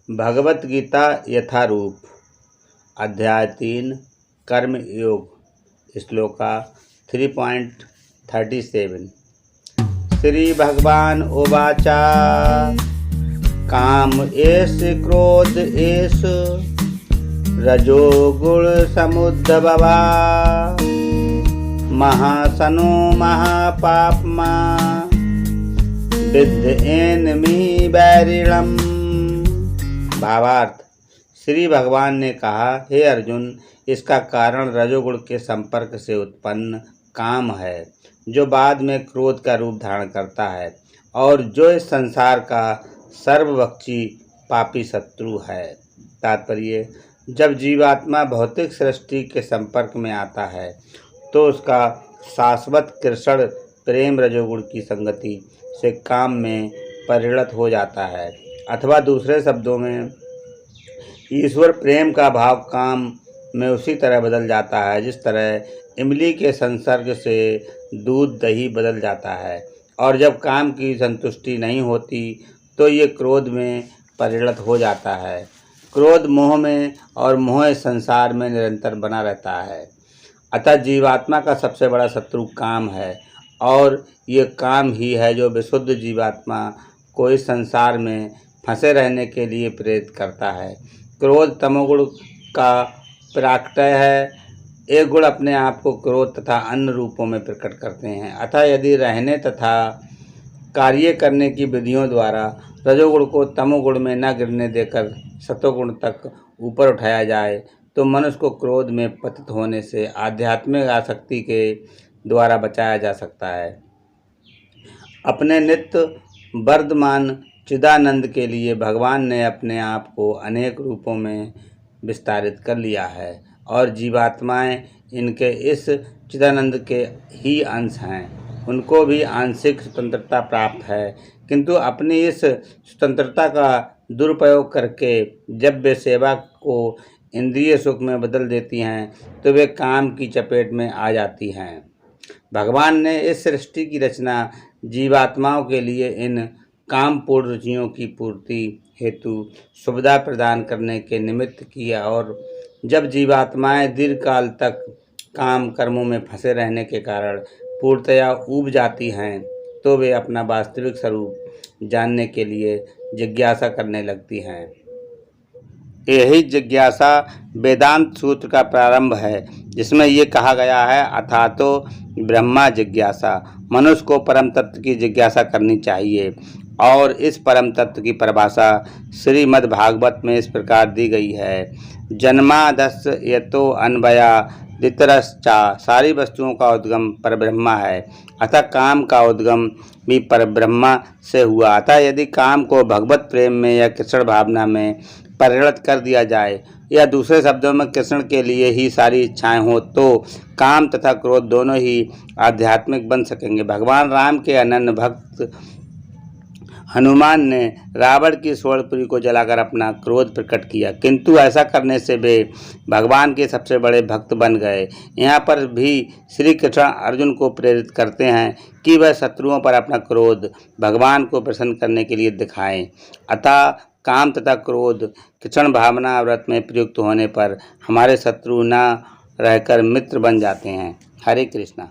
भगवत गीता यथारूप अध्याय 3 कर्म योग श्लोका 3.37 श्री भगवान उवाचा काम एष क्रोध एष रजोगुण समुद्भवा महासनो महापापमा विद्ध एनमी बैरिणम्। भावार्थ, श्री भगवान ने कहा, हे अर्जुन, इसका कारण रजोगुण के संपर्क से उत्पन्न काम है, जो बाद में क्रोध का रूप धारण करता है और जो इस संसार का सर्वभक्षी पापी शत्रु है। तात्पर्य, जब जीवात्मा भौतिक सृष्टि के संपर्क में आता है तो उसका शाश्वत कृष्ण प्रेम रजोगुण की संगति से काम में परिणत हो जाता है, अथवा दूसरे शब्दों में ईश्वर प्रेम का भाव काम में उसी तरह बदल जाता है जिस तरह इमली के संसर्ग से दूध दही बदल जाता है। और जब काम की संतुष्टि नहीं होती तो ये क्रोध में परिणत हो जाता है। क्रोध मोह में और मोह संसार में निरंतर बना रहता है। अतः जीवात्मा का सबसे बड़ा शत्रु काम है और ये काम ही है जो विशुद्ध जीवात्मा को इस संसार में फंसे रहने के लिए प्रेरित करता है। क्रोध तमोगुण का प्राकट्य है। एक गुण अपने आप को क्रोध तथा अन्य रूपों में प्रकट करते हैं। अतः यदि रहने तथा कार्य करने की विधियों द्वारा रजोगुण को तमोगुण में न गिरने देकर सतोगुण तक ऊपर उठाया जाए तो मनुष्य को क्रोध में पतित होने से आध्यात्मिक आसक्ति के द्वारा बचाया जा सकता है। अपने नित्य वर्धमान चिदानंद के लिए भगवान ने अपने आप को अनेक रूपों में विस्तारित कर लिया है और जीवात्माएं इनके इस चिदानंद के ही अंश हैं। उनको भी आंशिक स्वतंत्रता प्राप्त है, किंतु अपनी इस स्वतंत्रता का दुरुपयोग करके जब वे सेवा को इंद्रिय सुख में बदल देती हैं तो वे काम की चपेट में आ जाती हैं। भगवान ने इस सृष्टि की रचना जीवात्माओं के लिए इन कामपूर्ण रुचियों की पूर्ति हेतु सुविधा प्रदान करने के निमित्त किया, और जब जीवात्माएं दीर्घकाल तक काम कर्मों में फंसे रहने के कारण पूर्णतया ऊब जाती हैं तो वे अपना वास्तविक स्वरूप जानने के लिए जिज्ञासा करने लगती हैं। यही जिज्ञासा वेदांत सूत्र का प्रारंभ है, जिसमें ये कहा गया है, अथातो ब्रह्मा जिज्ञासा। मनुष्य को परम तत्व की जिज्ञासा करनी चाहिए और इस परम तत्व की परिभाषा श्रीमद् भागवत में इस प्रकार दी गई है, जन्मादस्य यतो अन्वया दितरश्चा। सारी वस्तुओं का उद्गम परब्रह्मा है, अतः काम का उद्गम भी परब्रह्मा से हुआ। अतः यदि काम को भगवत प्रेम में या कृष्ण भावना में परिणत कर दिया जाए, या दूसरे शब्दों में कृष्ण के लिए ही सारी इच्छाएं हो, तो काम तथा क्रोध दोनों ही आध्यात्मिक बन सकेंगे। भगवान राम के अनन्य भक्त हनुमान ने रावण की स्वर्णपुरी को जलाकर अपना क्रोध प्रकट किया, किंतु ऐसा करने से वे भगवान के सबसे बड़े भक्त बन गए। यहाँ पर भी श्री कृष्ण अर्जुन को प्रेरित करते हैं कि वह शत्रुओं पर अपना क्रोध भगवान को प्रसन्न करने के लिए दिखाएं। अतः काम तथा क्रोध कृष्ण भावना व्रत में प्रयुक्त होने पर हमारे शत्रु न रहकर मित्र बन जाते हैं। हरे कृष्णा।